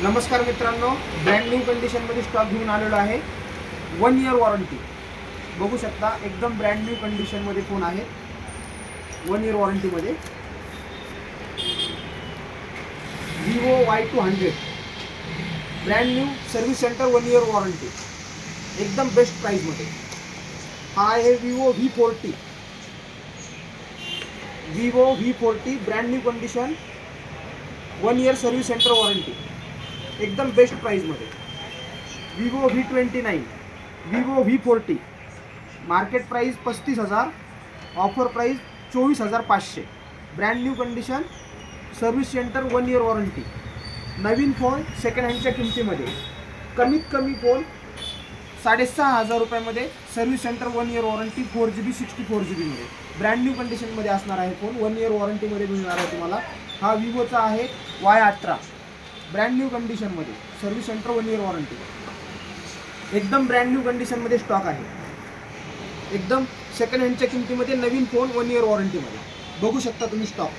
नमस्कार मित्रांनो, brand new कंडिशनमध्ये स्टॉक घेऊन आलेलो आहे. 1 इयर वॉरंटी बघू शकता. एकदम ब्रँड न्यू कंडिशनमध्ये फोन आहे. 1 इयर वॉरंटीमध्ये Vivo Y200 brand new service centre 1 year warranty एकदम बेस्ट प्राईजमध्ये. हा आहे Vivo V40 brand new condition 1 year service centre warranty एकदम बेस्ट प्राईजमध्ये. Vivo V40 market price 35,000, offer price 24,500. Brand new condition service centre 1 year warranty. नवीन phone second हँडच्या किमतीमध्ये कमीत कमी फोन 6,500 रुपयामध्ये service centre 1 year warranty 4GB 64GB मध्ये brand new कंडिशनमध्ये असणार आहे. फोन 1 इयर वॉरंटीमध्ये मिळणार आहे तुम्हाला. हा विवोचा आहे Y18 ब्रँड न्यू कंडिशनमध्ये सर्व्हिस सेंटर 1 इयर वॉरंटी. एकदम ब्रँड न्यू कंडिशनमध्ये स्टॉक आहे. एकदम सेकंड हँडच्या किमतीमध्ये नवीन फोन 1 इयर वॉरंटीमध्ये बघू शकता तुम्ही स्टॉक.